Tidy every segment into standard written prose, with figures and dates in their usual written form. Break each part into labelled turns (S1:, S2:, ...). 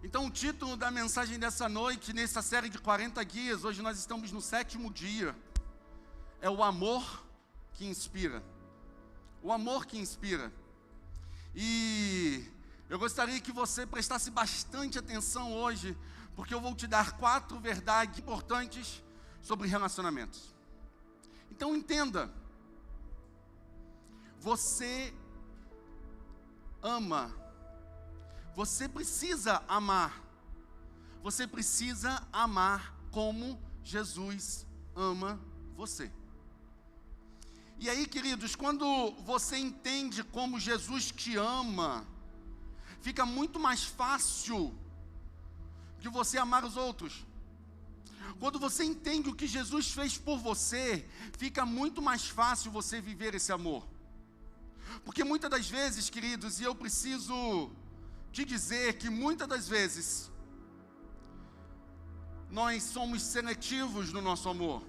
S1: Então o título da mensagem dessa noite, nessa série de 40 dias, hoje nós estamos no 7º dia, é o amor que inspira. O amor que inspira. E eu gostaria que você prestasse bastante atenção hoje, porque eu vou te dar 4 verdades importantes sobre relacionamentos. Então entenda, você ama, você precisa amar como Jesus ama você. E aí, queridos, quando você entende como Jesus te ama, fica muito mais fácil de você amar os outros. Quando você entende o que Jesus fez por você, fica muito mais fácil você viver esse amor. Porque muitas das vezes, queridos, e eu preciso te dizer que muitas das vezes, nós somos seletivos no nosso amor.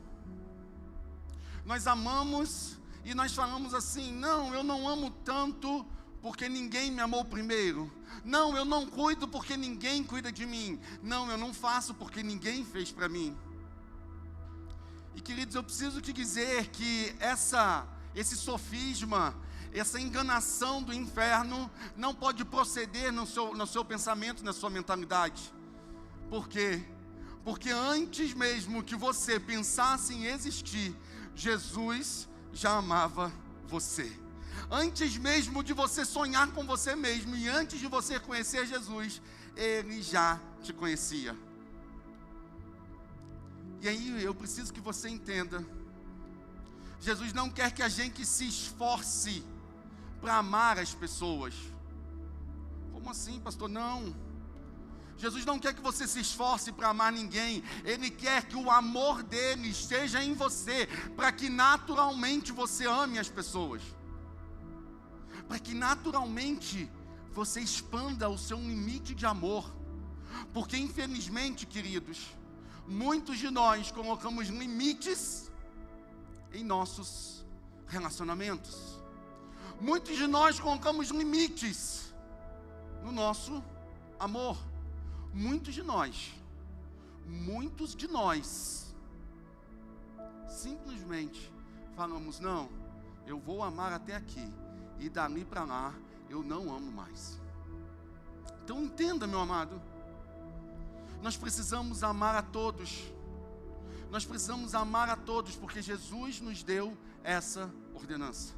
S1: Nós amamos e nós falamos assim: não, eu não amo tanto porque ninguém me amou primeiro. Não, eu não cuido porque ninguém cuida de mim. Não, eu não faço porque ninguém fez para mim. E queridos, eu preciso te dizer que esse sofisma, essa enganação do inferno não pode proceder no seu pensamento, na sua mentalidade. Por quê? Porque antes mesmo que você pensasse em existir, Jesus já amava você. Antes mesmo de você sonhar com você mesmo e antes de você conhecer Jesus, Ele já te conhecia. E aí eu preciso que você entenda, Jesus não quer que a gente se esforce para amar as pessoas. Como assim, pastor? Não. Jesus não quer que você se esforce para amar ninguém. Ele quer que o amor dele esteja em você, para que naturalmente você ame as pessoas. Para que naturalmente você expanda o seu limite de amor. Porque infelizmente, queridos, muitos de nós colocamos limites em nossos relacionamentos. Muitos de nós colocamos limites no nosso amor. Muitos de nós simplesmente falamos: não, eu vou amar até aqui e dali para lá eu não amo mais. Então entenda, meu amado, nós precisamos amar a todos. Nós precisamos amar a todos, porque Jesus nos deu essa ordenança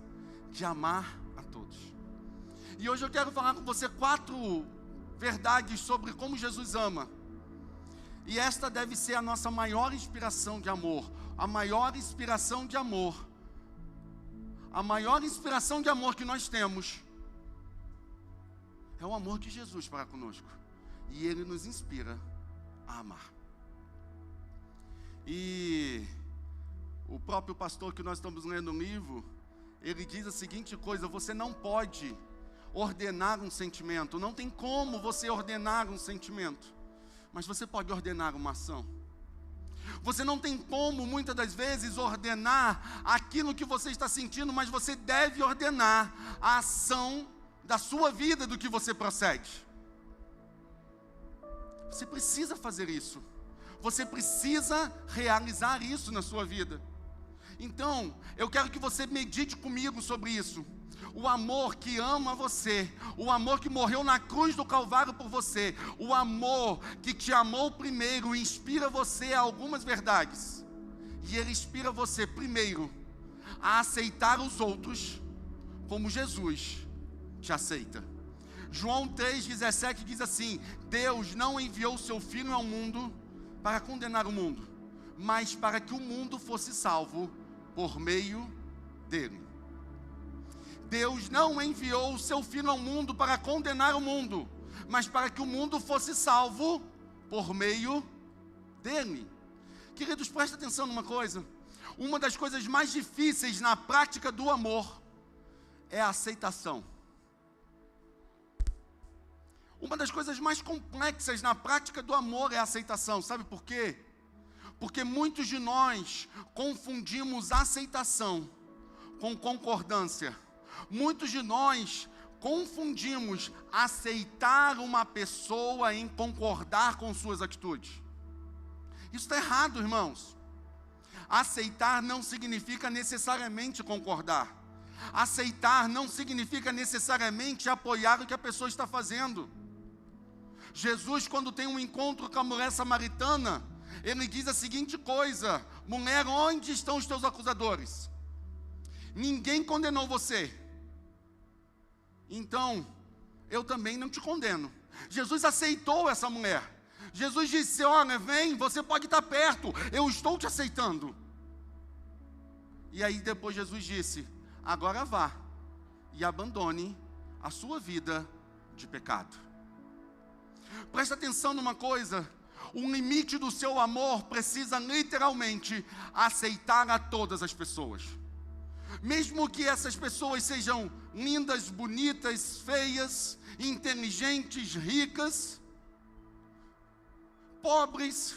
S1: de amar a todos. E hoje eu quero falar com você 4 verdades sobre como Jesus ama. E esta deve ser a nossa maior inspiração de amor. A maior inspiração de amor. A maior inspiração de amor que nós temos é o amor de Jesus para conosco. E Ele nos inspira a amar. E o próprio pastor que nós estamos lendo no livro, ele diz a seguinte coisa: você não pode ordenar um sentimento, não tem como você ordenar um sentimento, mas você pode ordenar uma ação. Você não tem como, muitas das vezes, ordenar aquilo que você está sentindo, mas você deve ordenar a ação da sua vida, do que você procede. Você precisa fazer isso. Você precisa realizar isso na sua vida. Então, eu quero que você medite comigo sobre isso. O amor que ama você, o amor que morreu na cruz do Calvário por você, o amor que te amou primeiro, inspira você a algumas verdades. E ele inspira você, primeiro, a aceitar os outros como Jesus te aceita. João 3,17 diz assim: Deus não enviou o seu Filho ao mundo para condenar o mundo, mas para que o mundo fosse salvo por meio dele. Deus não enviou o seu Filho ao mundo para condenar o mundo, mas para que o mundo fosse salvo por meio dele. Queridos, presta atenção numa coisa. Uma das coisas mais difíceis na prática do amor é a aceitação. Uma das coisas mais complexas na prática do amor é a aceitação. Sabe por quê? Porque muitos de nós confundimos aceitação com concordância. Muitos de nós confundimos aceitar uma pessoa em concordar com suas atitudes. Isso está errado, irmãos. Aceitar não significa necessariamente concordar. Aceitar não significa necessariamente apoiar o que a pessoa está fazendo. Jesus, quando tem um encontro com a mulher samaritana, ele diz a seguinte coisa: mulher, onde estão os teus acusadores? Ninguém condenou você. Então, eu também não te condeno. Jesus aceitou essa mulher. Jesus disse: olha, vem, você pode estar perto, eu estou te aceitando. E aí depois Jesus disse: agora vá e abandone a sua vida de pecado. Presta atenção numa coisa: o limite do seu amor precisa literalmente aceitar a todas as pessoas. Mesmo que essas pessoas sejam lindas, bonitas, feias, inteligentes, ricas, pobres,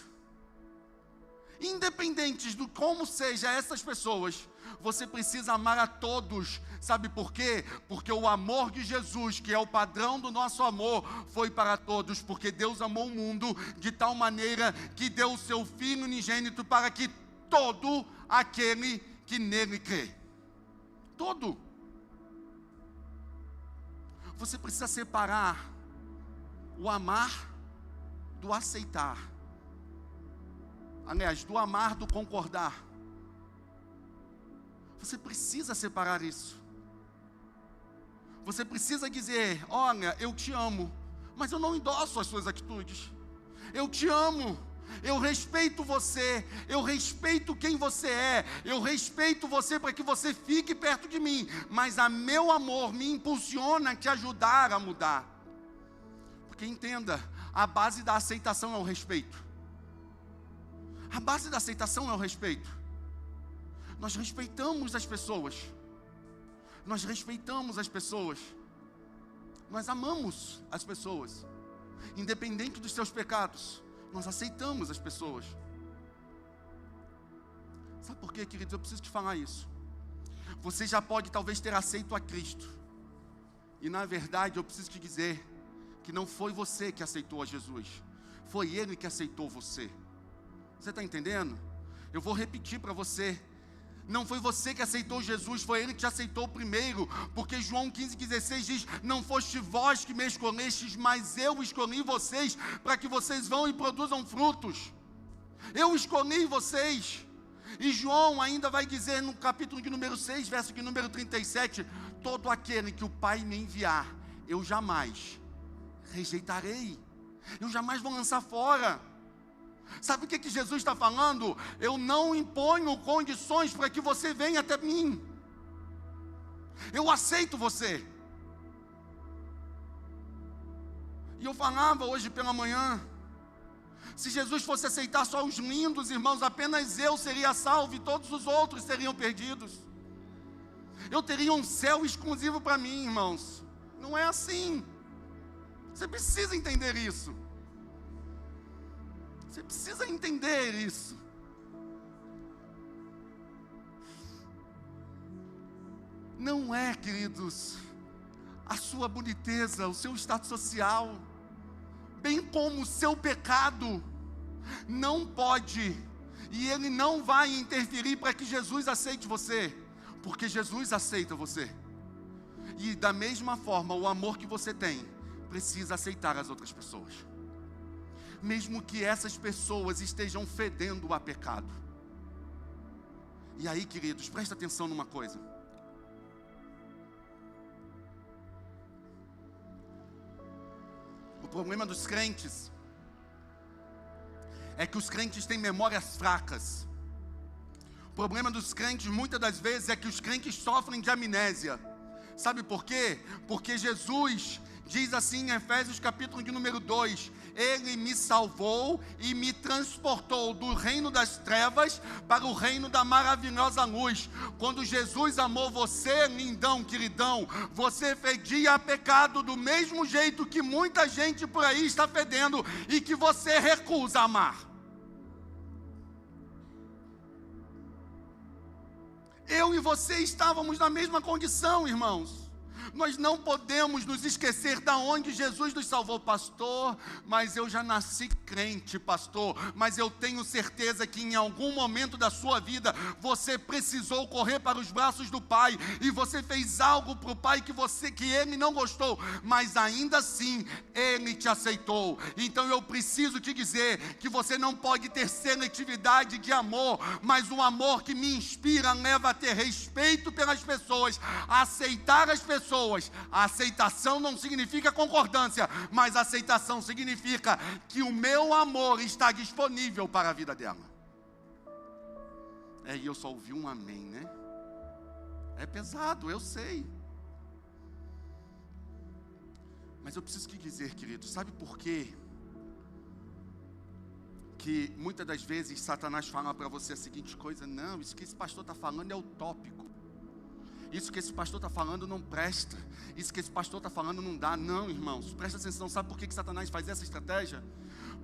S1: independentes de como sejam essas pessoas, você precisa amar a todos. Sabe por quê? Porque o amor de Jesus, que é o padrão do nosso amor, foi para todos. Porque Deus amou o mundo de tal maneira que deu o seu Filho unigênito para que todo aquele que nele crê. Todo. Você precisa separar o amar do aceitar. Aliás, do amar do concordar. Você precisa separar isso. Você precisa dizer: olha, eu te amo, mas eu não endosso as suas atitudes. Eu te amo, eu respeito você, eu respeito quem você é, eu respeito você para que você fique perto de mim, mas a meu amor me impulsiona a te ajudar a mudar. Porque entenda, a base da aceitação é o respeito. A base da aceitação é o respeito. Nós respeitamos as pessoas. Nós respeitamos as pessoas. Nós amamos as pessoas. Independente dos seus pecados, nós aceitamos as pessoas. Sabe por quê, queridos? Eu preciso te falar isso. Você já pode talvez ter aceito a Cristo. E na verdade eu preciso te dizer que não foi você que aceitou a Jesus. Foi Ele que aceitou você. Você está entendendo? Eu vou repetir para você. Não foi você que aceitou Jesus, foi Ele que te aceitou primeiro. Porque João 15,16 diz: não foste vós que me escolhestes, mas eu escolhi vocês, para que vocês vão e produzam frutos. Eu escolhi vocês. E João ainda vai dizer no capítulo de número 6, verso de número 37, todo aquele que o Pai me enviar, eu jamais rejeitarei. Eu jamais vou lançar fora. Sabe o que Jesus está falando? Eu não imponho condições para que você venha até mim. Eu aceito você. E eu falava hoje pela manhã, se Jesus fosse aceitar só os lindos, irmãos, apenas eu seria salvo e todos os outros seriam perdidos. Eu teria um céu exclusivo para mim, irmãos. Não é assim. Você precisa entender isso. Você precisa entender isso. Não é, queridos, a sua boniteza, o seu status social, bem como o seu pecado, não pode, e ele não vai interferir para que Jesus aceite você, porque Jesus aceita você. E da mesma forma, o amor que você tem, precisa aceitar as outras pessoas. Mesmo que essas pessoas estejam fedendo a pecado. E aí, queridos, presta atenção numa coisa. O problema dos crentes é que os crentes têm memórias fracas. O problema dos crentes, muitas das vezes, é que os crentes sofrem de amnésia. Sabe por quê? Porque Jesus diz assim em Efésios capítulo de número 2, Ele me salvou e me transportou do reino das trevas para o reino da maravilhosa luz. Quando Jesus amou você, lindão, queridão, você fedia a pecado do mesmo jeito que muita gente por aí está fedendo e que você recusa amar. Eu e você estávamos na mesma condição, irmãos. Nós não podemos nos esquecer da onde Jesus nos salvou, pastor. Mas eu já nasci crente, pastor. Mas eu tenho certeza que em algum momento da sua vida você precisou correr para os braços do Pai e você fez algo para o Pai que Ele não gostou, mas ainda assim Ele te aceitou. Então eu preciso te dizer que você não pode ter seletividade de amor, mas o amor que me inspira leva a ter respeito pelas pessoas, a aceitar as pessoas. A aceitação não significa concordância, mas aceitação significa que o meu amor está disponível para a vida dela. E eu só ouvi um amém, né? É pesado, eu sei. Mas eu preciso te dizer, querido, sabe por quê? Que muitas das vezes Satanás fala para você a seguinte coisa: não, isso que esse pastor está falando é utópico. Isso que esse pastor está falando não presta. Isso que esse pastor está falando não dá. Não, irmãos, presta atenção. Sabe por que Satanás faz essa estratégia?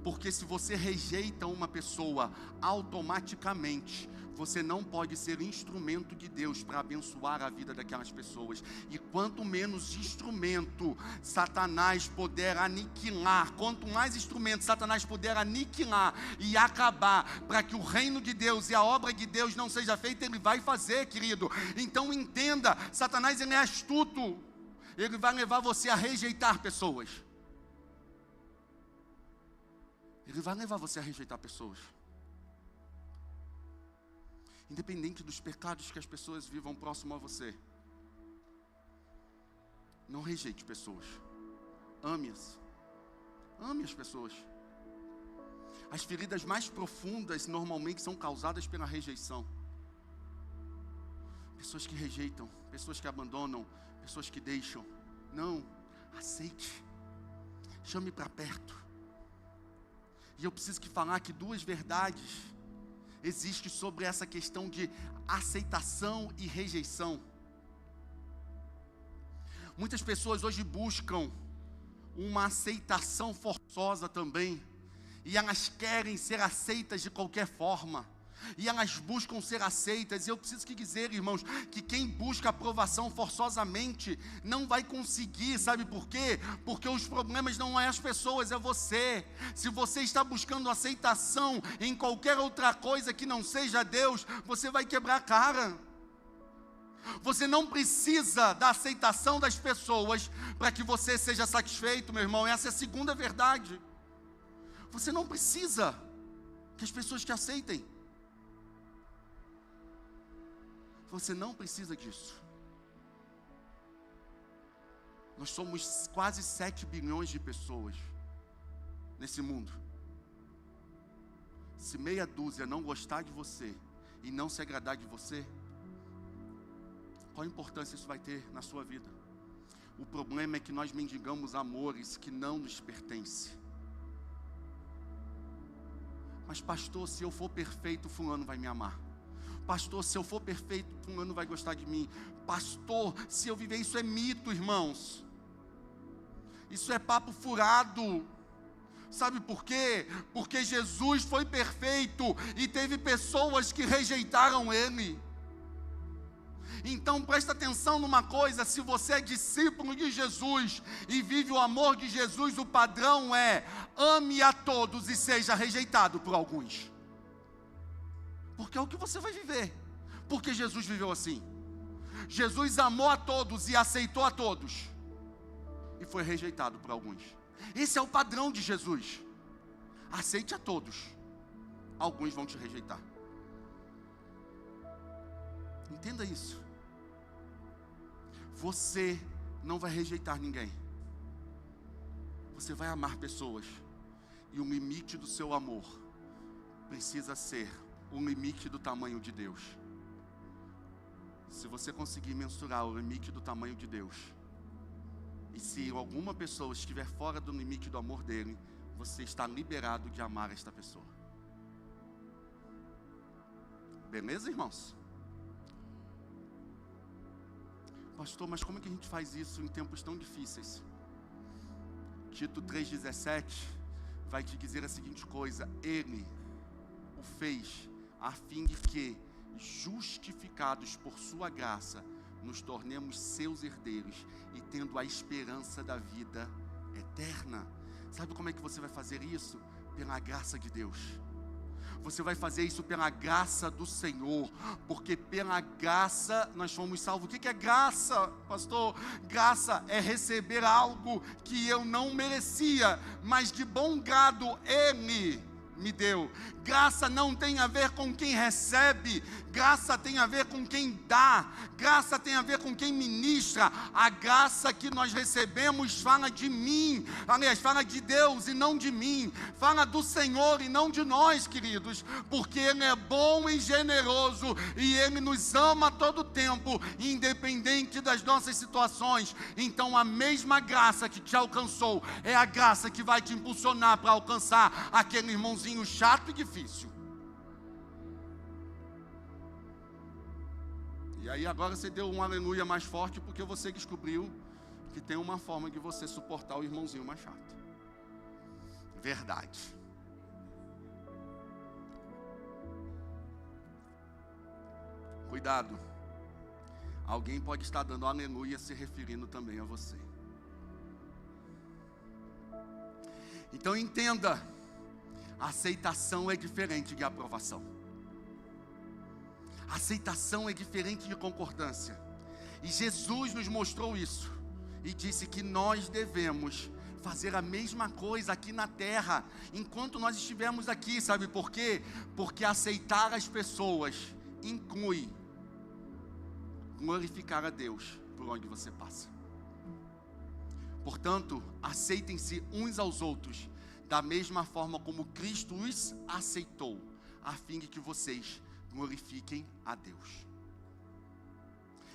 S1: Porque se você rejeita uma pessoa, automaticamente você não pode ser instrumento de Deus para abençoar a vida daquelas pessoas. E quanto menos instrumento Satanás puder aniquilar, quanto mais instrumento Satanás puder aniquilar e acabar, para que o reino de Deus e a obra de Deus não seja feita, ele vai fazer, querido. Então entenda, Satanás ele é astuto. Ele vai levar você a rejeitar pessoas. Ele vai levar você a rejeitar pessoas. Independente dos pecados que as pessoas vivam próximo a você. Não rejeite pessoas. Ame-as. Ame as pessoas. As feridas mais profundas normalmente são causadas pela rejeição. Pessoas que rejeitam, pessoas que abandonam, pessoas que deixam. Não, aceite. Chame para perto. E eu preciso falar que duas verdades existem sobre essa questão de aceitação e rejeição. Muitas pessoas hoje buscam uma aceitação forçosa também. E elas querem ser aceitas de qualquer forma. E elas buscam ser aceitas. E eu preciso dizer, irmãos, que quem busca aprovação forçosamente não vai conseguir. Sabe por quê? Porque os problemas não é as pessoas, é você. Se você está buscando aceitação em qualquer outra coisa que não seja Deus, você vai quebrar a cara. Você não precisa da aceitação das pessoas para que você seja satisfeito, meu irmão. Essa é a segunda verdade. Você não precisa que as pessoas te aceitem. Você não precisa disso. Nós somos quase 7 bilhões de pessoas nesse mundo. Se meia dúzia não gostar de você e não se agradar de você, qual a importância isso vai ter na sua vida? O problema é que nós mendigamos amores que não nos pertencem. Mas pastor, se eu for perfeito, fulano vai me amar. Pastor, se eu for perfeito, fulano vai gostar de mim. Pastor, se eu viver, isso é mito, irmãos. Isso é papo furado. Sabe por quê? Porque Jesus foi perfeito e teve pessoas que rejeitaram Ele. Então presta atenção numa coisa: se você é discípulo de Jesus e vive o amor de Jesus, o padrão é: ame a todos e seja rejeitado por alguns. Porque é o que você vai viver. Porque Jesus viveu assim. Jesus amou a todos e aceitou a todos. E foi rejeitado por alguns. Esse é o padrão de Jesus. Aceite a todos. Alguns vão te rejeitar. Entenda isso. Você não vai rejeitar ninguém. Você vai amar pessoas. E o limite do seu amor precisa ser o limite do tamanho de Deus. Se você conseguir mensurar o limite do tamanho de Deus, e se alguma pessoa estiver fora do limite do amor dele, você está liberado de amar esta pessoa. Beleza, irmãos? Pastor, mas como é que a gente faz isso em tempos tão difíceis? Tito 3,17 vai te dizer a seguinte coisa: Ele o fez a fim de que, justificados por sua graça, nos tornemos seus herdeiros e tendo a esperança da vida eterna. Sabe como é que você vai fazer isso? Pela graça de Deus. Você vai fazer isso pela graça do Senhor, porque pela graça nós fomos salvos. O que é graça, pastor? Graça é receber algo que eu não merecia, mas de bom grado Ele me deu. Graça não tem a ver com quem recebe, graça tem a ver com quem dá, graça tem a ver com quem ministra. A graça que nós recebemos fala de mim, aliás, fala de Deus e não de mim, fala do Senhor e não de nós, queridos, porque Ele é bom e generoso e Ele nos ama a todo tempo, independente das nossas situações. Então a mesma graça que te alcançou é a graça que vai te impulsionar para alcançar aquele irmãozinho chato e difícil. E aí agora você deu um aleluia mais forte, porque você descobriu que tem uma forma de você suportar o irmãozinho mais chato. Verdade. Cuidado. Alguém pode estar dando aleluia se referindo também a você. Então entenda, aceitação é diferente de aprovação. Aceitação é diferente de concordância. E Jesus nos mostrou isso e disse que nós devemos fazer a mesma coisa aqui na terra, enquanto nós estivermos aqui. Sabe por quê? Porque aceitar as pessoas inclui glorificar a Deus por onde você passa. Portanto, aceitem-se uns aos outros da mesma forma como Cristo os aceitou, a fim de que vocês glorifiquem a Deus.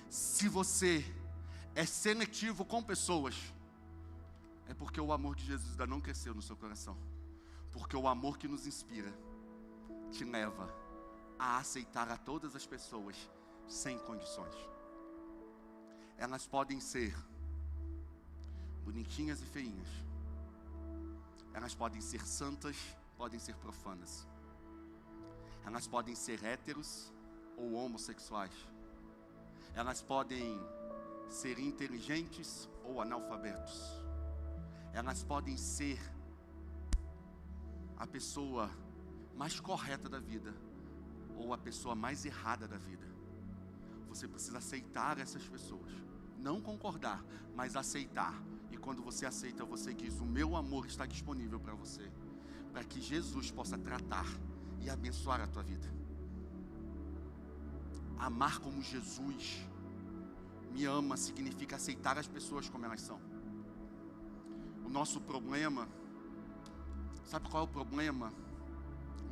S1: Se você é seletivo com pessoas, é porque o amor de Jesus ainda não cresceu no seu coração. Porque o amor que nos inspira te leva a aceitar a todas as pessoas sem condições. Elas podem ser bonitinhas e feinhas. Elas podem ser santas, podem ser profanas. Elas podem ser héteros ou homossexuais. Elas podem ser inteligentes ou analfabetos. Elas podem ser a pessoa mais correta da vida ou a pessoa mais errada da vida. Você precisa aceitar essas pessoas. Não concordar, mas aceitar. E quando você aceita, você diz: o meu amor está disponível para você, para que Jesus possa tratar e abençoar a tua vida. Amar como Jesus me ama significa aceitar as pessoas como elas são. O nosso problema, sabe qual é o problema?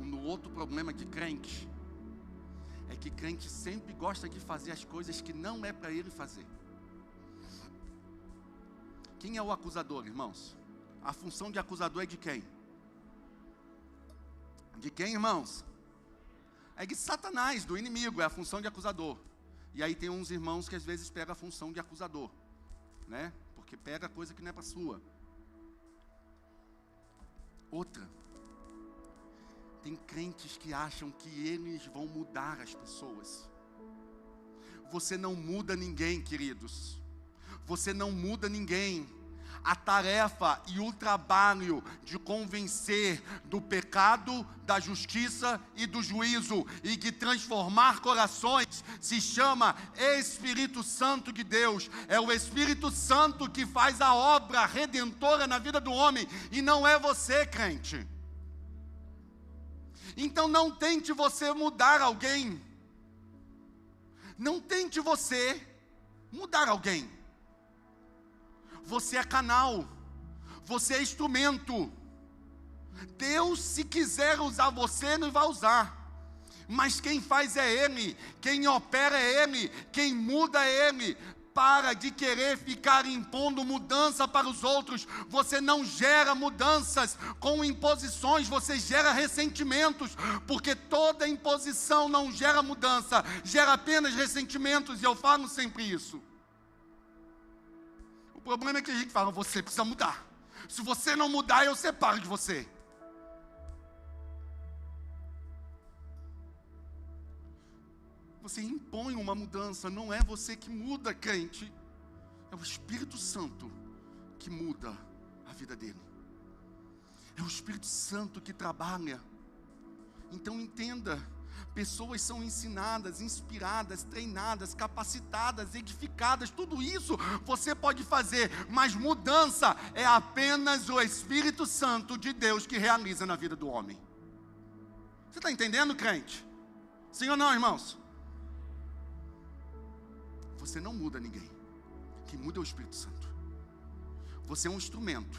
S1: Um outro problema de crente é que crente sempre gosta de fazer as coisas que não é para ele fazer. Quem é o acusador, irmãos? A função de acusador é de quem? De quem, irmãos? É de Satanás, do inimigo, é a função de acusador. E aí tem uns irmãos que às vezes pegam a função de acusador, né? Porque pega coisa que não é para sua. Outra, tem crentes que acham que eles vão mudar as pessoas. Você não muda ninguém, queridos. Você não muda ninguém. A tarefa e o trabalho de convencer do pecado, da justiça e do juízo e de transformar corações se chama Espírito Santo de Deus. É o Espírito Santo que faz a obra redentora na vida do homem e não é você, crente. Então não tente você mudar alguém. Não tente você mudar alguém. Você é canal, você é instrumento. Deus, se quiser usar você, não vai usar. Mas quem faz é Ele, quem opera é Ele, quem muda é Ele. Para de querer ficar impondo mudança para os outros. Você não gera mudanças com imposições, você gera ressentimentos, porque toda imposição não gera mudança, gera apenas ressentimentos, e eu falo sempre isso. O problema é que a gente fala: você precisa mudar. Se você não mudar, eu separo de você. você impõe uma mudança. Não é você que muda, crente. É o Espírito Santo que muda a vida dele. É o Espírito Santo que trabalha. Então entenda, pessoas são ensinadas, inspiradas, treinadas, capacitadas, edificadas, tudo isso você pode fazer, mas mudança é apenas o Espírito Santo de Deus que realiza na vida do homem. Você está entendendo, crente? Sim ou não, irmãos? Você não muda ninguém. Quem muda é o Espírito Santo. Você é um instrumento,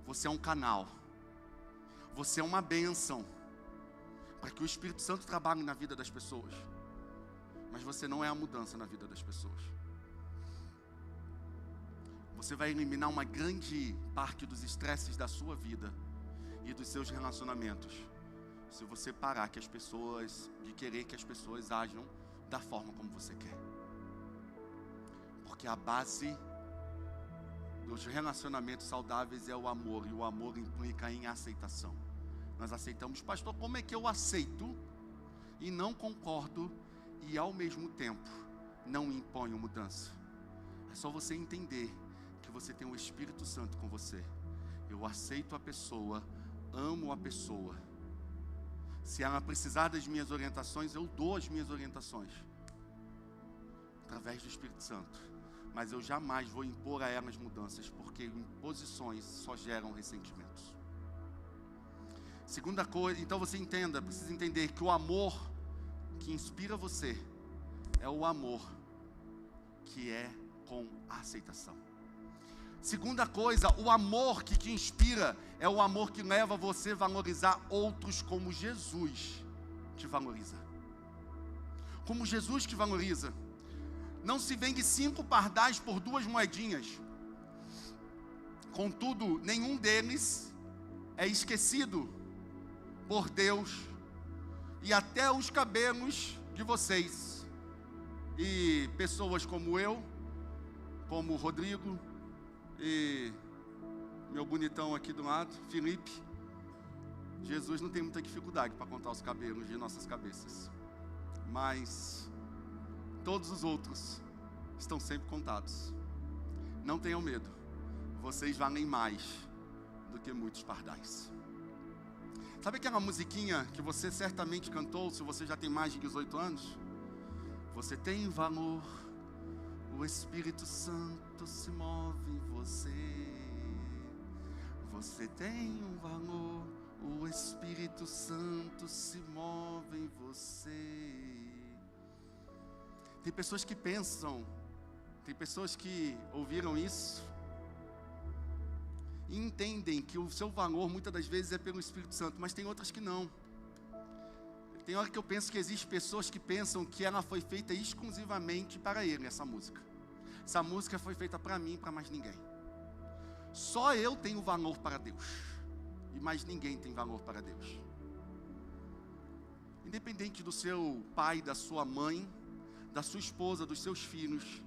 S1: você é um canal, você é uma bênção para que o Espírito Santo trabalhe na vida das pessoas, mas você não é a mudança na vida das pessoas. Você vai eliminar uma grande parte dos estresses da sua vida e dos seus relacionamentos, se você parar de querer que as pessoas ajam da forma como você quer. Porque a base dos relacionamentos saudáveis é o amor, e o amor implica em aceitação. Nós aceitamos, pastor, como é que eu aceito e não concordo e ao mesmo tempo não imponho mudança? É só você entender que você tem o Espírito Santo com você. Eu aceito a pessoa, amo a pessoa. Se ela precisar das minhas orientações, eu dou as minhas orientações através do Espírito Santo. Mas eu jamais vou impor a ela as mudanças, porque imposições só geram ressentimentos. Segunda coisa, então você precisa entender que o amor que inspira você é o amor que é com aceitação. Segunda coisa, o amor que te inspira é o amor que leva você a valorizar outros como Jesus te valoriza. Como Jesus te valoriza. Não se vende 5 pardais por 2 moedinhas. Contudo, nenhum deles é esquecido por Deus, e até os cabelos de vocês. E pessoas como eu, como o Rodrigo, e meu bonitão aqui do lado, Felipe, Jesus não tem muita dificuldade para contar os cabelos de nossas cabeças, mas todos os outros estão sempre contados. Não tenham medo, vocês valem mais do que muitos pardais. Sabe aquela musiquinha que você certamente cantou, se você já tem mais de 18 anos? Você tem valor, o Espírito Santo se move em você. Você tem um valor, o Espírito Santo se move em você. Tem pessoas que pensam, tem pessoas que ouviram isso e entendem que o seu valor muitas das vezes é pelo Espírito Santo, mas tem outras que não. Tem hora que eu penso que existem pessoas que pensam que ela foi feita exclusivamente para ele, essa música. Essa música foi feita para mim e para mais ninguém. Só eu tenho valor para Deus, e mais ninguém tem valor para Deus. Independente do seu pai, da sua mãe, da sua esposa, dos seus filhos,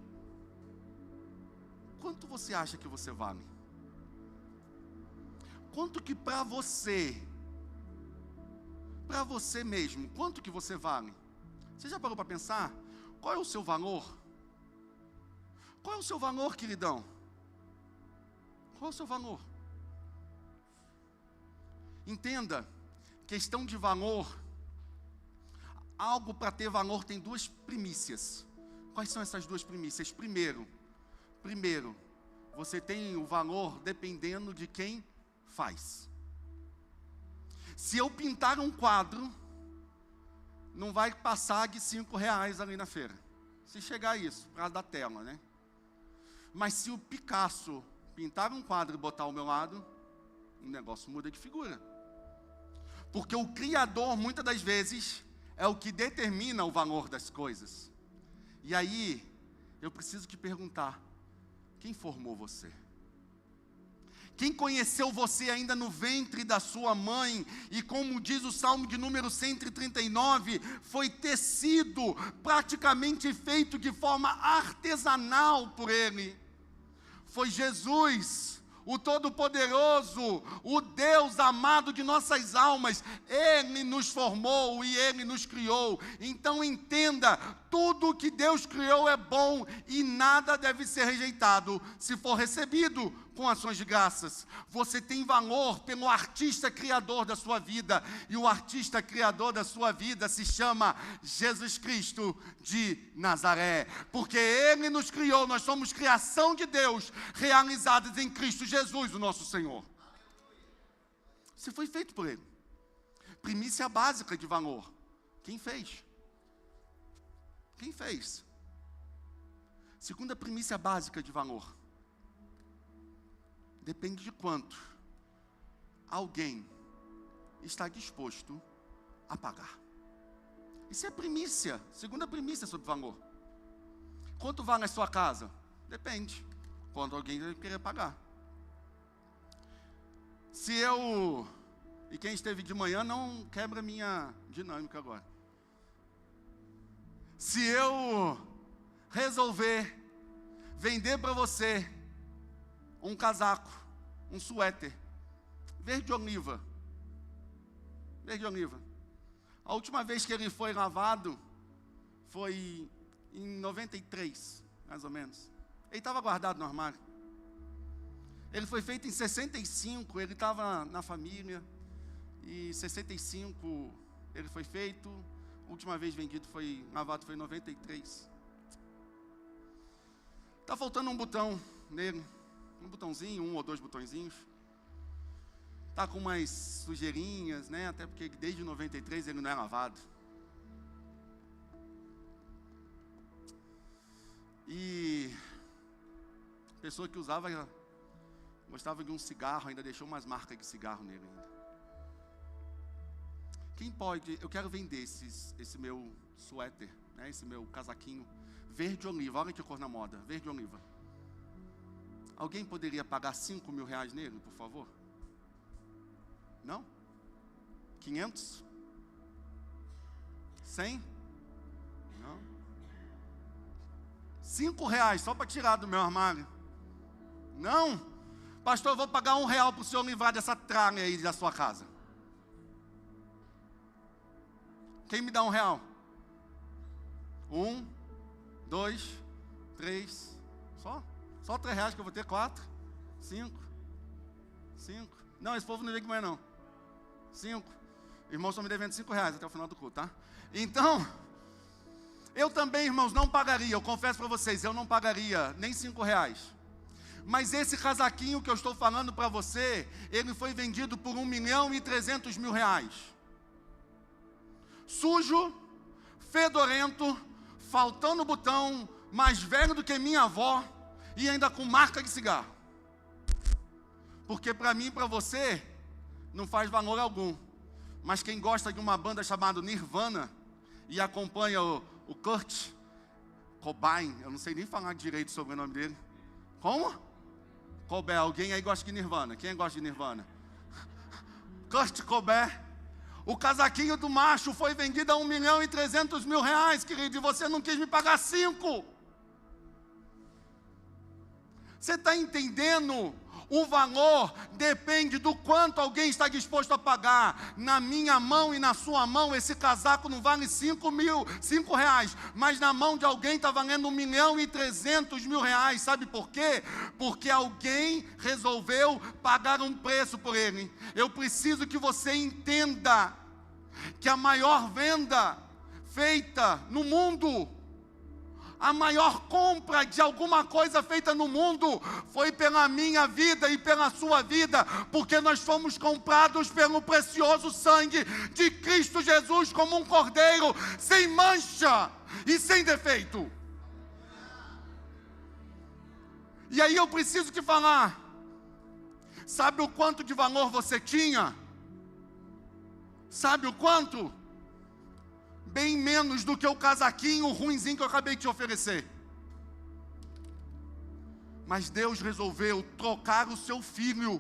S1: quanto você acha que você vale? Quanto que para você mesmo, quanto que você vale? Você já parou para pensar? Qual é o seu valor? Qual é o seu valor, queridão? Qual é o seu valor? Entenda, questão de valor, algo para ter valor tem 2 primícias. Quais são essas 2 primícias? Primeiro, você tem o valor dependendo de quem faz. Se eu pintar um quadro, não vai passar de R$5 ali na feira. Se chegar a isso, por causa da tela, né? Mas se o Picasso pintar um quadro e botar ao meu lado, o negócio muda de figura. Porque o Criador, muitas das vezes, é o que determina o valor das coisas. E aí, eu preciso te perguntar, quem formou você? Quem conheceu você ainda no ventre da sua mãe, e como diz o Salmo de número 139, foi tecido, praticamente feito de forma artesanal por Ele. Foi Jesus, o Todo-Poderoso, o Deus amado de nossas almas, Ele nos formou e Ele nos criou. Então entenda, tudo que Deus criou é bom e nada deve ser rejeitado se for recebido com ações de graças. Você tem valor pelo artista criador da sua vida, e o artista criador da sua vida se chama Jesus Cristo de Nazaré, porque Ele nos criou, nós somos criação de Deus, realizadas em Cristo Jesus, o nosso Senhor. Você foi feito por Ele. Primícia básica de valor. Quem fez? Quem fez? Segunda primícia básica de valor. Depende de quanto alguém está disposto a pagar. Isso é primícia, segunda primícia sobre valor. Quanto vale a sua casa? Depende. Quanto alguém vai querer pagar. Se eu... E quem esteve de manhã não quebra minha dinâmica agora. Se eu resolver vender para você um casaco, um suéter, verde oliva. Verde oliva. A última vez que ele foi lavado foi em 93, mais ou menos. Ele estava guardado no armário. Ele foi feito em 65, ele estava na família. E 65 ele foi feito. A última vez vendido foi, lavado foi em 93. Está faltando um botão nele. Um botãozinho, um ou dois botõezinhos. Está com umas sujeirinhas, né? Até porque desde 93 ele não é lavado. E a pessoa que usava, gostava de um cigarro, ainda deixou umas marcas de cigarro nele ainda. Quem pode, eu quero vender esse meu suéter, né? Esse meu casaquinho verde oliva, olha que cor na moda, verde oliva. Alguém poderia pagar 5 mil reais nele, por favor? Não? 500? 100? Não? 5 reais, só para tirar do meu armário. Não? Pastor, eu vou pagar R$1 para o senhor livrar dessa tralha aí da sua casa. Quem me dá R$1? 1, 2, 3, só? Só R$3 que eu vou ter, 4, 5. Não, esse povo não vem com mais não. 5. Irmãos estão me devendo R$5 até o final do culto, tá? Então, eu também, irmãos, não pagaria. Eu confesso para vocês, eu não pagaria nem R$5. Mas esse casaquinho que eu estou falando para você, ele foi vendido por R$1.300.000. Sujo, fedorento, faltando botão, mais velho do que minha avó, e ainda com marca de cigarro. Porque para mim e para você, não faz valor algum. Mas quem gosta de uma banda chamada Nirvana, e acompanha o Kurt Cobain, eu não sei nem falar direito sobre o nome dele. Como? Cobain, alguém aí gosta de Nirvana? Quem gosta de Nirvana? Kurt Cobain. O casaquinho do macho foi vendido a R$1.300.000, querido, e você não quis me pagar 5. Você está entendendo? O valor depende do quanto alguém está disposto a pagar. Na minha mão e na sua mão, esse casaco não vale R$5, mas na mão de alguém está valendo R$1.300.000. Sabe por quê? Porque alguém resolveu pagar um preço por ele. Eu preciso que você entenda que a maior venda feita no mundo, a maior compra de alguma coisa feita no mundo foi pela minha vida e pela sua vida, porque nós fomos comprados pelo precioso sangue de Cristo Jesus como um cordeiro, sem mancha e sem defeito. E aí eu preciso te falar, sabe o quanto de valor você tinha? Sabe o quanto? Bem menos do que o casaquinho ruinzinho que eu acabei de te oferecer. Mas Deus resolveu trocar o seu filho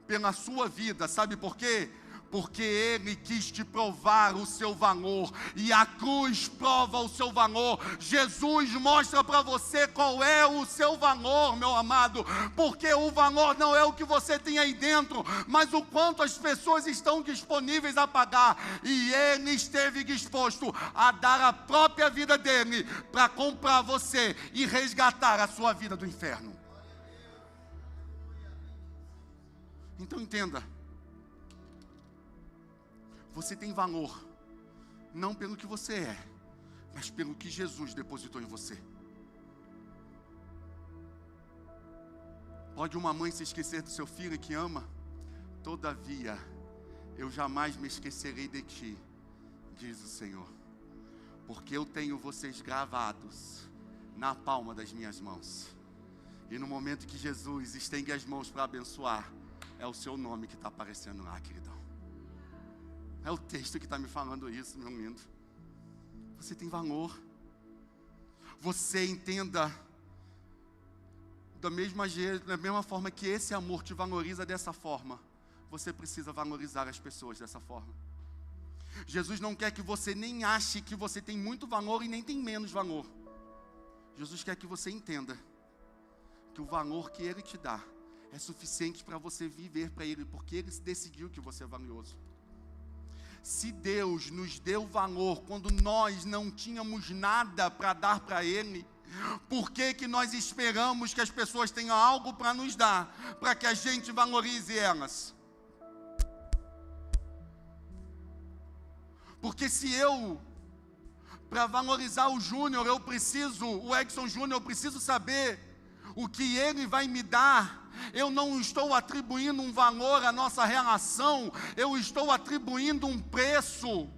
S1: pela sua vida. Sabe por quê? porque Ele quis te provar o seu valor, e a cruz prova o seu valor. Jesus mostra para você qual é o seu valor, meu amado, porque o valor não é o que você tem aí dentro, mas o quanto as pessoas estão disponíveis a pagar, e Ele esteve disposto a dar a própria vida dele, para comprar você e resgatar a sua vida do inferno. Então entenda, você tem valor, não pelo que você é, mas pelo que Jesus depositou em você. Pode uma mãe se esquecer do seu filho que ama? Todavia, eu jamais me esquecerei de ti, diz o Senhor, porque eu tenho vocês gravados na palma das minhas mãos. E no momento que Jesus estende as mãos para abençoar, é o seu nome que está aparecendo lá, queridão. É o texto que está me falando isso, meu lindo. Você tem valor. Você entenda, da mesma forma que esse amor te valoriza dessa forma, você precisa valorizar as pessoas dessa forma. Jesus não quer que você nem ache que você tem muito valor e nem tem menos valor. Jesus quer que você entenda que o valor que Ele te dá é suficiente para você viver para Ele, porque Ele decidiu que você é valioso. Se Deus nos deu valor quando nós não tínhamos nada para dar para Ele, por que que nós esperamos que as pessoas tenham algo para nos dar, para que a gente valorize elas? Porque se eu, para valorizar o Júnior, o Edson Júnior, eu preciso saber o que ele vai me dar. Eu não estou atribuindo um valor à nossa relação, eu estou atribuindo um preço.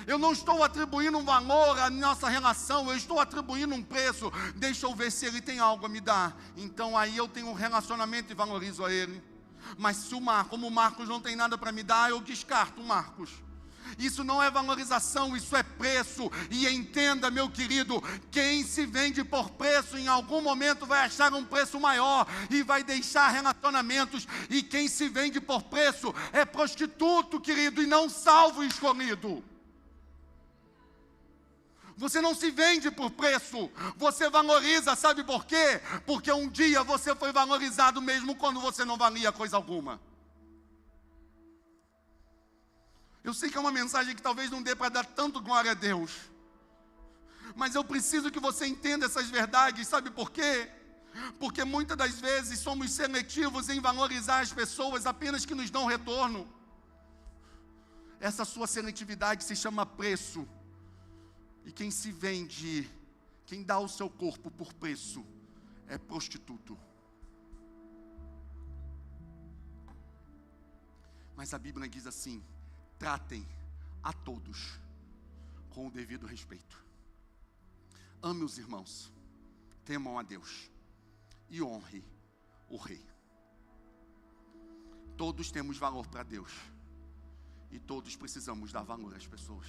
S1: Eu não estou atribuindo um valor à nossa relação, eu estou atribuindo um preço. Deixa eu ver se ele tem algo a me dar. Então aí eu tenho um relacionamento e valorizo a ele. Mas como o Marcos não tem nada para me dar, eu descarto o Marcos. Isso não é valorização, isso é preço. E entenda, meu querido, quem se vende por preço, em algum momento vai achar um preço maior e vai deixar relacionamentos. E quem se vende por preço é prostituto, querido, e não salvo e escolhido. Você não se vende por preço, você valoriza, sabe por quê? Porque um dia você foi valorizado mesmo quando você não valia coisa alguma. Eu sei que é uma mensagem que talvez não dê para dar tanto glória a Deus, mas eu preciso que você entenda essas verdades, sabe por quê? Porque muitas das vezes somos seletivos em valorizar as pessoas apenas que nos dão retorno. Essa sua seletividade se chama preço. E quem se vende, quem dá o seu corpo por preço, é prostituto. Mas a Bíblia diz assim: tratem a todos com o devido respeito. Ame os irmãos, temam a Deus e honre o rei. Todos temos valor para Deus e todos precisamos dar valor às pessoas.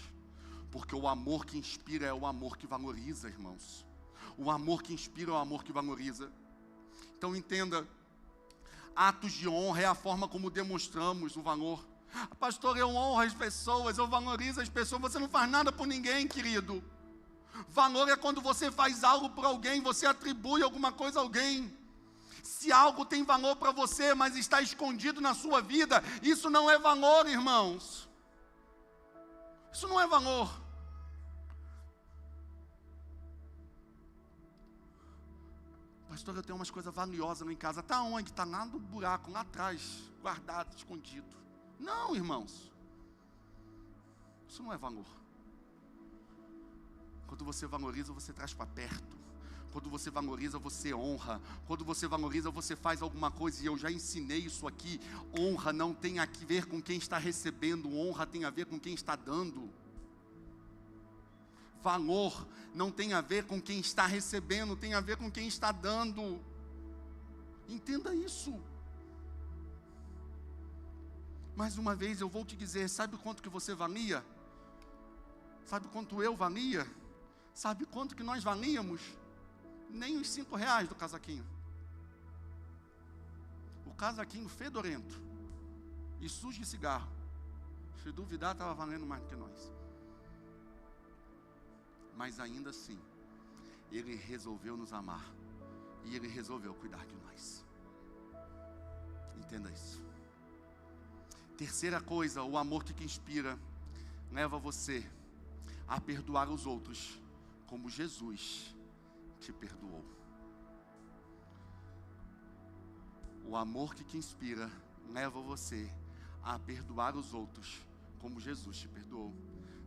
S1: Porque o amor que inspira é o amor que valoriza, irmãos. O amor que inspira é o amor que valoriza. Então entenda, atos de honra é a forma como demonstramos o valor. Pastor, eu honro as pessoas, eu valorizo as pessoas. Você não faz nada por ninguém, querido. Valor é quando você faz algo por alguém, você atribui alguma coisa a alguém. Se algo tem valor para você, mas está escondido na sua vida, isso não é valor, irmãos. Isso não é valor. Pastor, eu tenho umas coisas valiosas lá em casa. Está onde? Está lá no buraco, lá atrás, guardado, escondido. Não, irmãos. Isso não é valor. Quando você valoriza, você traz para perto. Quando você valoriza, você honra. Quando você valoriza, você faz alguma coisa. E eu já ensinei isso aqui. Honra não tem a ver com quem está recebendo. Honra tem a ver com quem está dando. Valor não tem a ver com quem está recebendo. Tem a ver com quem está dando. Entenda isso. Mais uma vez eu vou te dizer. Sabe quanto que você valia? Sabe quanto eu valia? Sabe quanto que nós valíamos? Nem os R$5 do casaquinho. O casaquinho fedorento. e sujos de cigarro. Se duvidar, estava valendo mais do que nós. Mas ainda assim, Ele resolveu nos amar. E Ele resolveu cuidar de nós. Entenda isso. Terceira coisa, o amor que inspira leva você a perdoar os outros como Jesus te perdoou. O amor que inspira leva você a perdoar os outros como Jesus te perdoou.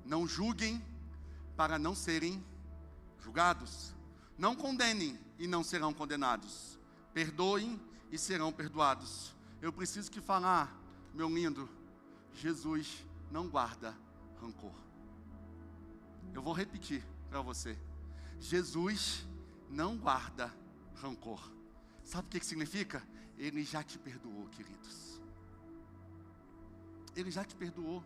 S1: Não julguem para não serem julgados. Não condenem e não serão condenados. Perdoem e serão perdoados. Eu preciso que falar, meu lindo, Jesus não guarda rancor. Eu vou repetir para você. Jesus não guarda rancor. Sabe o que significa? Ele já te perdoou, queridos. Ele já te perdoou.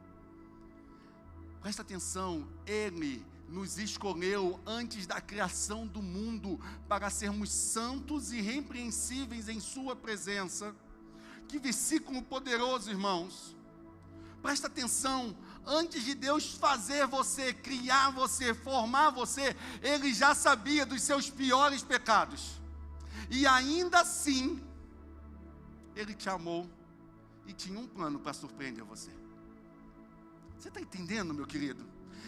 S1: Presta atenção, Ele nos escolheu antes da criação do mundo para sermos santos e irrepreensíveis em sua presença. Que versículo poderoso, irmãos. Presta atenção, antes de Deus fazer você, criar você, formar você, Ele já sabia dos seus piores pecados. E ainda assim, Ele te amou e tinha um plano para surpreender você. Você está entendendo, meu querido?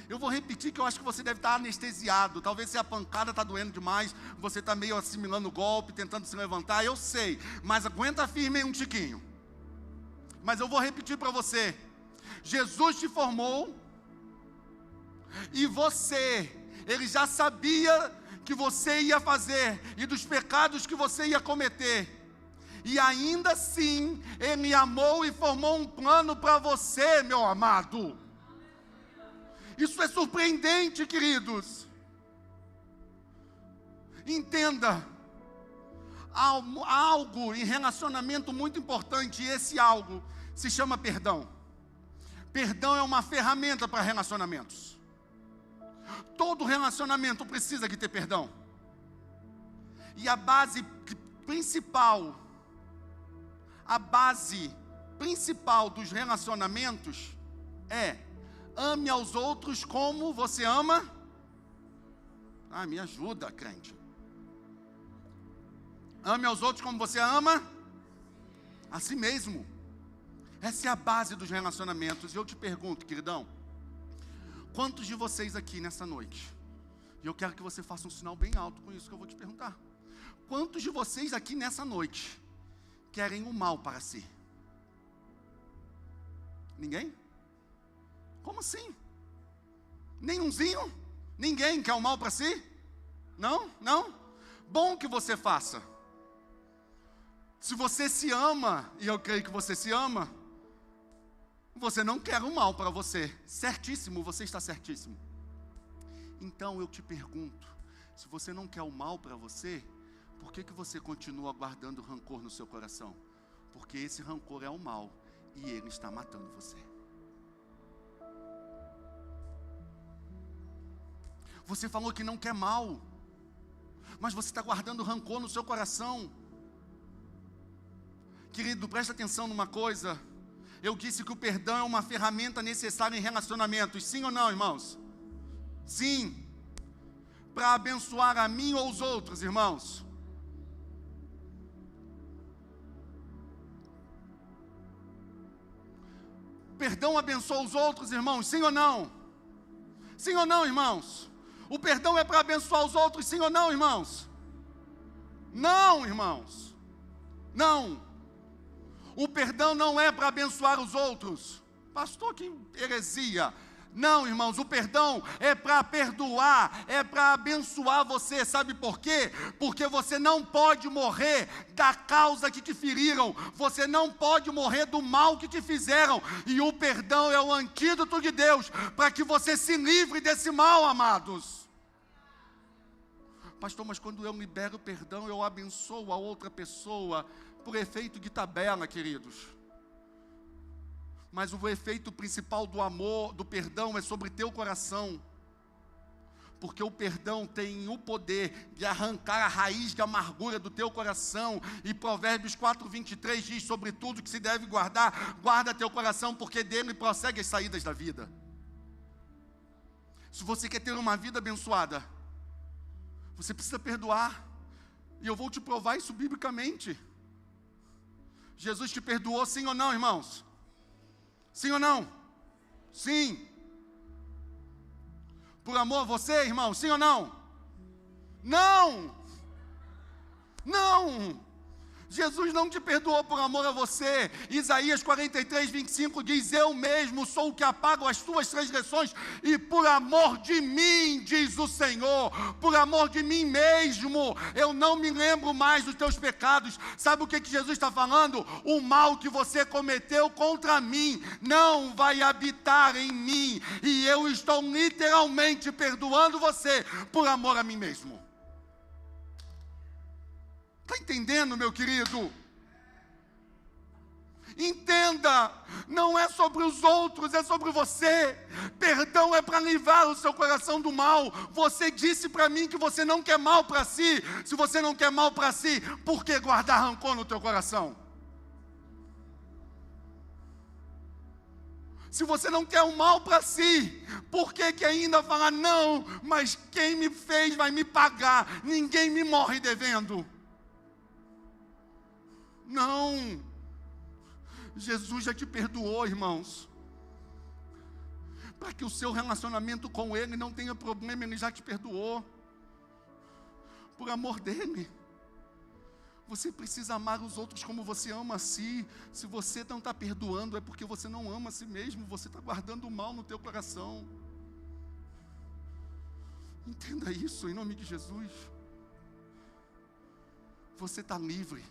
S1: Eu vou repetir que eu acho que você deve estar anestesiado. Talvez se a pancada está doendo demais, você está meio assimilando o golpe, tentando se levantar, eu sei. Mas aguenta firme aí um tiquinho. Mas eu vou repetir para você. Jesus te formou e você, Ele já sabia que você ia fazer e dos pecados que você ia cometer. E ainda assim, Ele amou e formou um plano para você, meu amado. Isso é surpreendente, queridos. Entenda, algo em relacionamento muito importante, e esse algo se chama perdão. Perdão é uma ferramenta para relacionamentos. Todo relacionamento precisa de ter perdão. E a base principal dos relacionamentos é: ame aos outros como você ama. Me ajuda, crente. Ame aos outros como você ama a si mesmo. Essa é a base dos relacionamentos. E eu te pergunto, queridão, quantos de vocês aqui nessa noite, e eu quero que você faça um sinal bem alto com isso que eu vou te perguntar, quantos de vocês aqui nessa noite querem o mal para si? Ninguém? Como assim? Nenhumzinho? Ninguém quer o mal para si? Não? Não? Bom que você faça. Se você se ama, e eu creio que você se ama, você não quer o mal para você. Certíssimo, você está certíssimo. Então eu te pergunto, se você não quer o mal para você, por que você continua guardando rancor no seu coração? Porque esse rancor é o mal e ele está matando você. Você falou que não quer mal, mas você está guardando rancor no seu coração. Querido, presta atenção numa coisa. Eu disse que o perdão é uma ferramenta necessária em relacionamentos. Sim ou não, irmãos? Sim. Para abençoar a mim ou os outros, irmãos. Perdão abençoa os outros, irmãos. Sim ou não? Sim ou não, irmãos? O perdão é para abençoar os outros. Sim ou não, irmãos? Não, irmãos. Não. O perdão não é para abençoar os outros. Pastor, que heresia. Não, irmãos, o perdão é para perdoar, é para abençoar você. Sabe por quê? Porque você não pode morrer da causa que te feriram. Você não pode morrer do mal que te fizeram. E o perdão é o antídoto de Deus para que você se livre desse mal, amados. Pastor, mas quando eu libero o perdão, eu abençoo a outra pessoa. Por efeito de tabela, queridos. Mas o efeito principal do amor, do perdão, é sobre teu coração. Porque o perdão tem o poder de arrancar a raiz de amargura do teu coração. E Provérbios 4:23 diz: sobre tudo que se deve guardar, guarda teu coração, porque dele prossegue as saídas da vida. Se você quer ter uma vida abençoada, você precisa perdoar. E eu vou te provar isso biblicamente. Jesus te perdoou, sim ou não, irmãos? Sim ou não? Sim. Por amor a você, irmão, sim ou não? Não! Não! Jesus não te perdoou por amor a você. Isaías 43:25 diz: eu mesmo sou o que apago as tuas transgressões, e por amor de mim, diz o Senhor, por amor de mim mesmo, eu não me lembro mais dos teus pecados. Sabe o que Jesus está falando? O mal que você cometeu contra mim não vai habitar em mim, e eu estou literalmente perdoando você por amor a mim mesmo. Está entendendo, meu querido? Entenda, não é sobre os outros, é sobre você. Perdão é para livrar o seu coração do mal. Você disse para mim que você não quer mal para si. Se você não quer mal para si, por que guardar rancor no teu coração? Se você não quer o mal para si, por que ainda falar, não, mas quem me fez vai me pagar, ninguém me morre devendo? Não, Jesus já te perdoou, irmãos. Para que o seu relacionamento com Ele não tenha problema, Ele já te perdoou. Por amor dEle. Você precisa amar os outros como você ama a si. Se você não está perdoando, é porque você não ama a si mesmo. Você está guardando o mal no teu coração. Entenda isso, em nome de Jesus. Você está livre.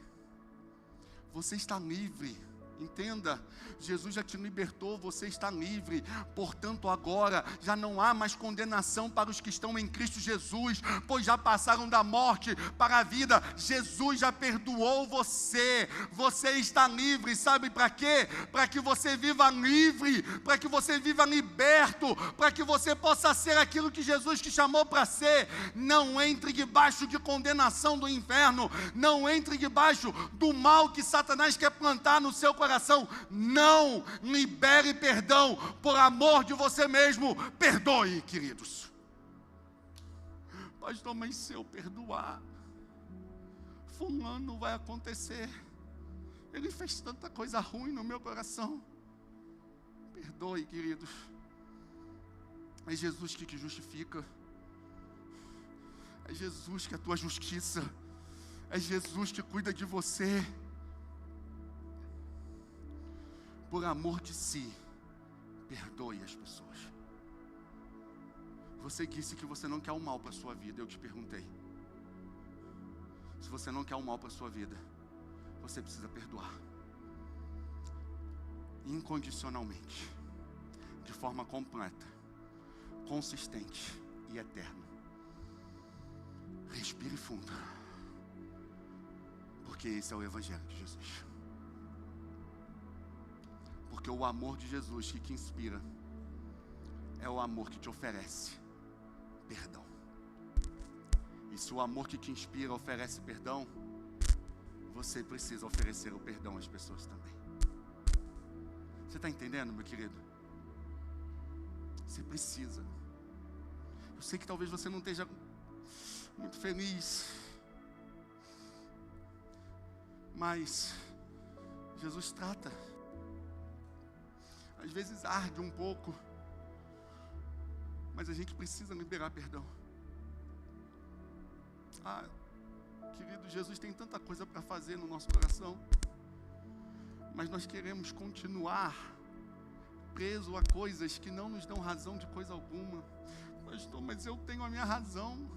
S1: Você está livre, entenda, Jesus já te libertou, você está livre. Portanto agora já não há mais condenação para os que estão em Cristo Jesus, pois já passaram da morte para a vida. Jesus já perdoou você, você está livre. Sabe para quê? Para que você viva livre, para que você viva liberto, para que você possa ser aquilo que Jesus te chamou para ser. Não entre debaixo de condenação do inferno, não entre debaixo do mal que Satanás quer plantar no seu coração. Não libere perdão, por amor de você mesmo. Perdoe, queridos. Pastor, mas se eu perdoar, fulano vai acontecer, ele fez tanta coisa ruim no meu coração. Perdoe, queridos. É Jesus que te justifica, é Jesus que é a tua justiça, é Jesus que cuida de você. Por amor de si, perdoe as pessoas. Você disse que você não quer o mal para a sua vida. Eu te perguntei. Se você não quer o mal para a sua vida, você precisa perdoar. Incondicionalmente. De forma completa. Consistente e eterna. Respire fundo. Porque esse é o Evangelho de Jesus. Porque o amor de Jesus que te inspira é o amor que te oferece perdão. E se o amor que te inspira oferece perdão, você precisa oferecer o perdão às pessoas também. Você está entendendo, meu querido? Você precisa. Eu sei que talvez você não esteja muito feliz, mas Jesus trata. Às vezes arde um pouco, mas a gente precisa liberar perdão. Querido, Jesus tem tanta coisa para fazer no nosso coração, mas nós queremos continuar preso a coisas que não nos dão razão de coisa alguma. Pastor, mas eu tenho a minha razão.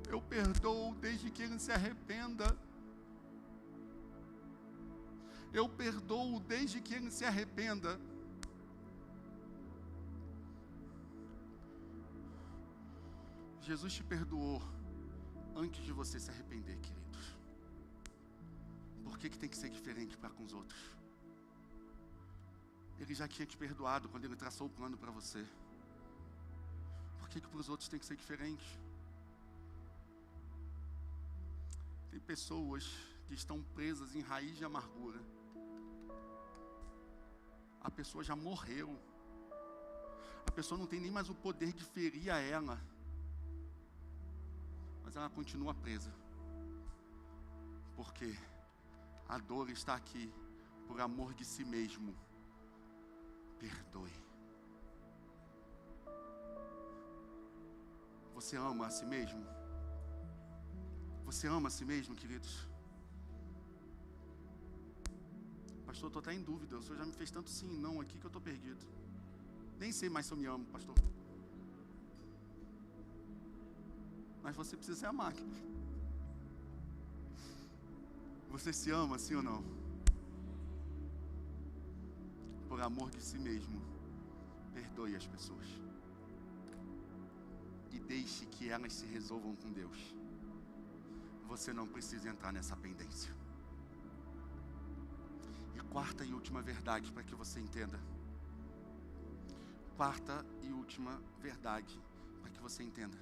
S1: Eu perdoo desde que ele se arrependa. Eu perdoo desde que ele se arrependa. Jesus te perdoou antes de você se arrepender, queridos. Por que tem que ser diferente para com os outros? Ele já tinha te perdoado quando ele traçou o plano para você. Por Por que para os outros tem que ser diferente? Tem pessoas que estão presas em raiz de amargura. A pessoa já morreu. A pessoa não tem nem mais o poder de ferir a ela. Mas ela continua presa. Porque a dor está aqui por amor de si mesmo. Perdoe. Você ama a si mesmo? Você ama a si mesmo, queridos? Pastor, estou até em dúvida. O senhor já me fez tanto sim e não aqui que eu estou perdido. Nem sei mais se eu me amo, pastor. Mas você precisa se amar. Você se ama, sim ou não? Por amor de si mesmo, perdoe as pessoas. E deixe que elas se resolvam com Deus. Você não precisa entrar nessa pendência. E quarta e última verdade para que você entenda. Quarta e última verdade para que você entenda.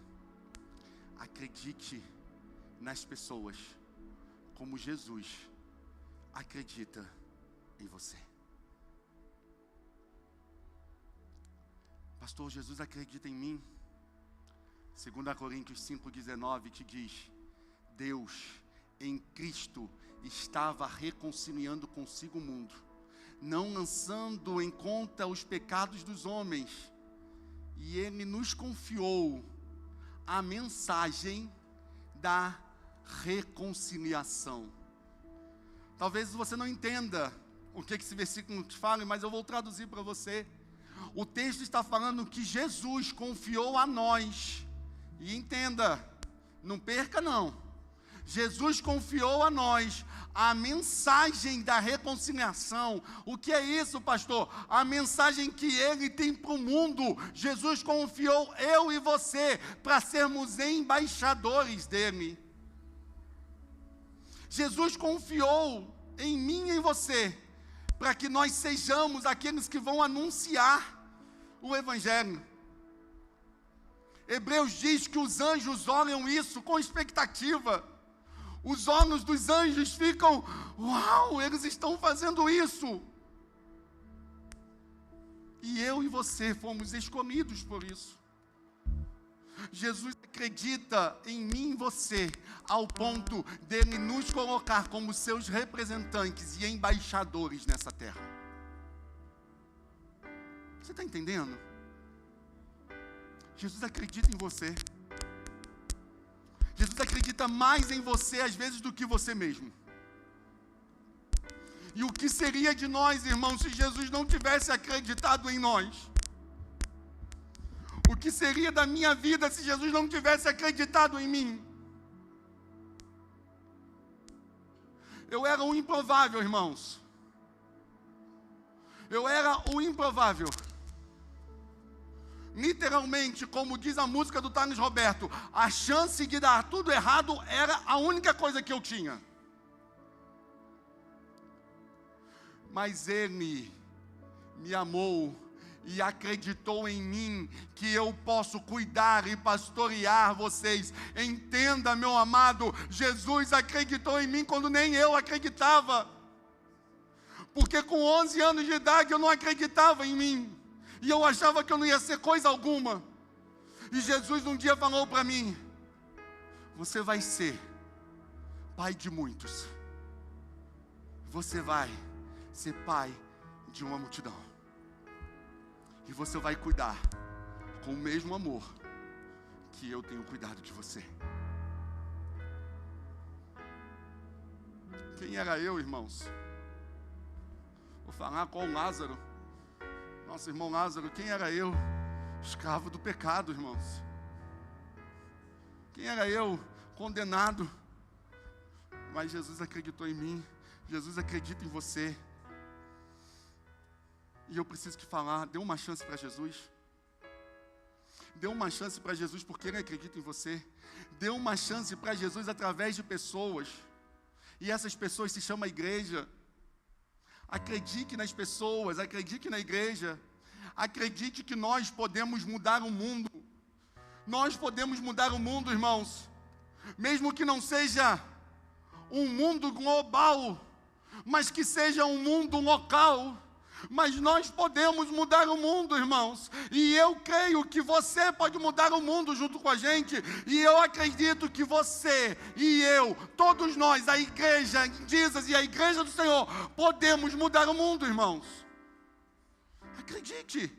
S1: Acredite nas pessoas como Jesus acredita em você. Pastor, Jesus acredita em mim. 2 Coríntios 5,19 que diz: Deus em Cristo estava reconciliando consigo o mundo, não lançando em conta os pecados dos homens, e Ele nos confiou a mensagem da reconciliação. Talvez você não entenda o que esse versículo te fala, mas eu vou traduzir para você. O texto está falando que Jesus confiou a nós. E entenda, não perca não. Jesus confiou a nós a mensagem da reconciliação. O que é isso, pastor? A mensagem que Ele tem para o mundo. Jesus confiou eu e você para sermos embaixadores dEle. Jesus confiou em mim e em você para que nós sejamos aqueles que vão anunciar o Evangelho. Hebreus diz que os anjos olham isso com expectativa. Os olhos dos anjos ficam, uau, eles estão fazendo isso. E eu e você fomos escolhidos por isso. Jesus acredita em mim e você, ao ponto dele nos colocar como seus representantes e embaixadores nessa terra. Você está entendendo? Jesus acredita em você. Jesus acredita mais em você às vezes do que você mesmo. E o que seria de nós, irmãos, se Jesus não tivesse acreditado em nós? O que seria da minha vida se Jesus não tivesse acreditado em mim? Eu era um improvável, irmãos. Eu era um improvável. Literalmente, como diz a música do Thales Roberto, a chance de dar tudo errado era a única coisa que eu tinha. Mas Ele me amou e acreditou em mim, que eu posso cuidar e pastorear vocês. Entenda, meu amado, Jesus acreditou em mim quando nem eu acreditava. Porque com 11 anos de idade eu não acreditava em mim. E eu achava que eu não ia ser coisa alguma. E Jesus um dia falou para mim: você vai ser pai de muitos. Você vai ser pai de uma multidão. E você vai cuidar com o mesmo amor que eu tenho cuidado de você. Quem era eu, irmãos? Vou falar com o Lázaro. Nosso irmão Lázaro, quem era eu? Escravo do pecado, irmãos. Quem era eu? Condenado. Mas Jesus acreditou em mim. Jesus acredita em você. E eu preciso te falar, dê uma chance para Jesus. Dê uma chance para Jesus porque Ele acredita em você. Dê uma chance para Jesus através de pessoas. E essas pessoas se chamam igreja. Acredite nas pessoas, acredite na igreja. Acredite que nós podemos mudar o mundo. Nós podemos mudar o mundo, irmãos, mesmo que não seja um mundo global, mas que seja um mundo local. Mas nós podemos mudar o mundo, irmãos, e eu creio que você pode mudar o mundo junto com a gente, e eu acredito que você e eu, todos nós, a igreja de Jesus e a igreja do Senhor, podemos mudar o mundo, irmãos. Acredite.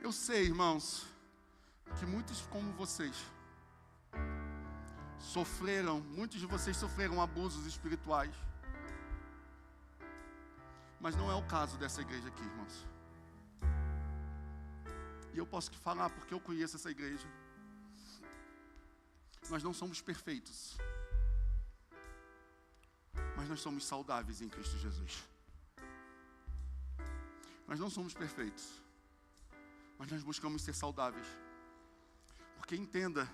S1: Eu sei, irmãos, que muitos como vocês muitos de vocês sofreram abusos espirituais. Mas não é o caso dessa igreja aqui, irmãos. E eu posso te falar porque eu conheço essa igreja. Nós não somos perfeitos, mas nós somos saudáveis em Cristo Jesus. Nós não somos perfeitos, mas nós buscamos ser saudáveis. Porque entenda,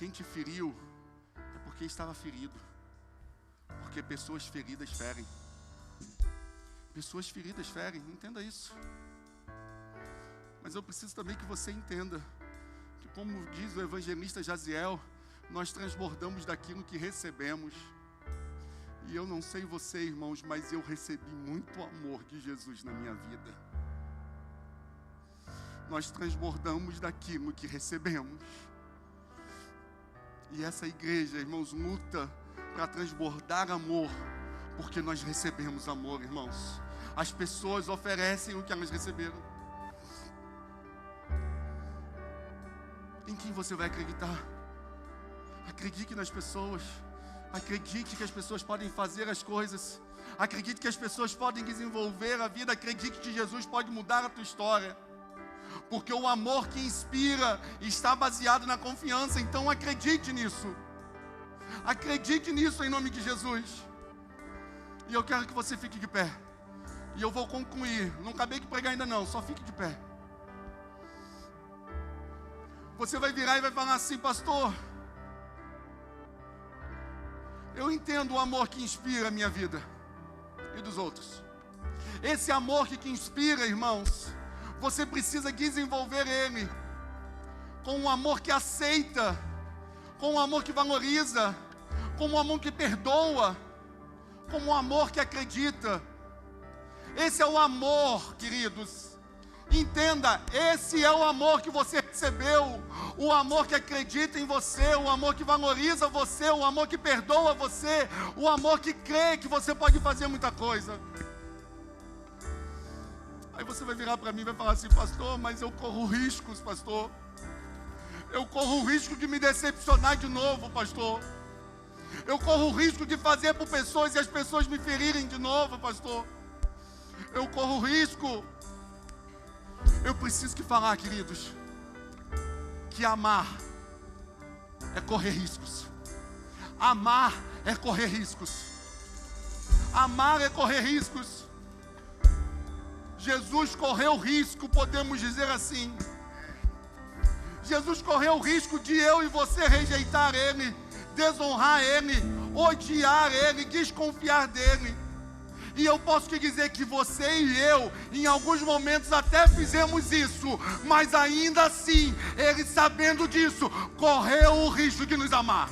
S1: quem te feriu é porque estava ferido. Porque pessoas feridas ferem. Pessoas feridas ferem, entenda isso. Mas eu preciso também que você entenda que, como diz o evangelista Jaziel, nós transbordamos daquilo que recebemos. E eu não sei você, irmãos, mas eu recebi muito amor de Jesus na minha vida. Nós transbordamos daquilo que recebemos. E essa igreja, irmãos, luta para transbordar amor, porque nós recebemos amor, irmãos. As pessoas oferecem o que elas receberam. Em quem você vai acreditar? Acredite nas pessoas. Acredite que as pessoas podem fazer as coisas. Acredite que as pessoas podem desenvolver a vida. Acredite que Jesus pode mudar a tua história. Porque o amor que inspira está baseado na confiança. Então acredite nisso. Acredite nisso em nome de Jesus. E eu quero que você fique de pé. E eu vou concluir. Não acabei de pregar ainda não, só fique de pé. Você vai virar e vai falar assim: pastor, eu entendo o amor que inspira a minha vida e dos outros. Esse amor que inspira, irmãos, você precisa desenvolver ele com um amor que aceita, com um amor que valoriza, com um amor que perdoa, com um amor que acredita. Esse é o amor, queridos. Entenda, esse é o amor que você recebeu. O amor que acredita em você, o amor que valoriza você, o amor que perdoa você, o amor que crê que você pode fazer muita coisa. Aí você vai virar para mim e vai falar assim: pastor, mas eu corro riscos, pastor. Eu corro o risco de me decepcionar de novo, pastor. Eu corro o risco de fazer por pessoas e as pessoas me ferirem de novo, pastor. Eu corro o risco. Eu preciso que falar, queridos, que amar é correr riscos. Amar é correr riscos. Amar é correr riscos. Jesus correu risco, podemos dizer assim. Jesus correu o risco de eu e você rejeitar Ele, desonrar Ele, odiar Ele, desconfiar dEle. E eu posso te dizer que você e eu, em alguns momentos até fizemos isso, mas ainda assim, Ele, sabendo disso, correu o risco de nos amar.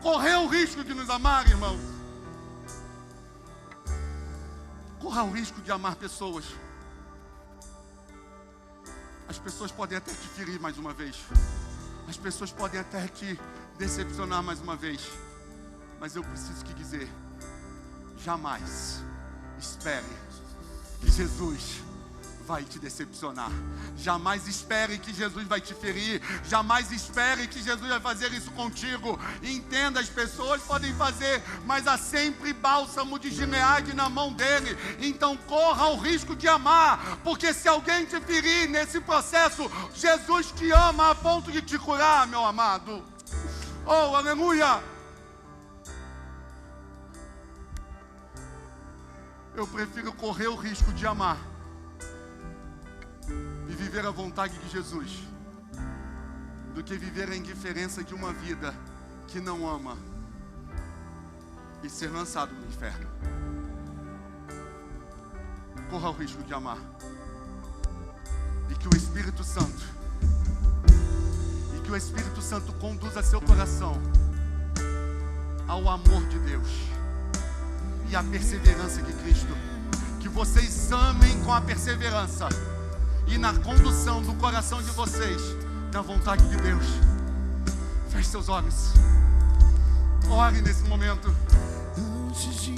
S1: Correu o risco de nos amar, irmãos. Corra o risco de amar pessoas. As pessoas podem até te ferir mais uma vez. As pessoas podem até te decepcionar mais uma vez. Mas eu preciso te dizer: jamais espere que Jesus vai te decepcionar. Jamais espere que Jesus vai te ferir. Jamais espere que Jesus vai fazer isso contigo. Entenda, as pessoas podem fazer, mas há sempre bálsamo de Gileade na mão dele. Então corra o risco de amar, porque se alguém te ferir nesse processo, Jesus te ama a ponto de te curar, meu amado. Oh, aleluia! Eu prefiro correr o risco de amar e viver a vontade de Jesus do que viver a indiferença de uma vida que não ama e ser lançado no inferno. Corra o risco de amar. E que o Espírito Santo conduza seu coração ao amor de Deus e à perseverança de Cristo. Que vocês amem com a perseverança e na condução do coração de vocês na vontade de Deus. Feche seus olhos. Ore nesse momento.
S2: Antes de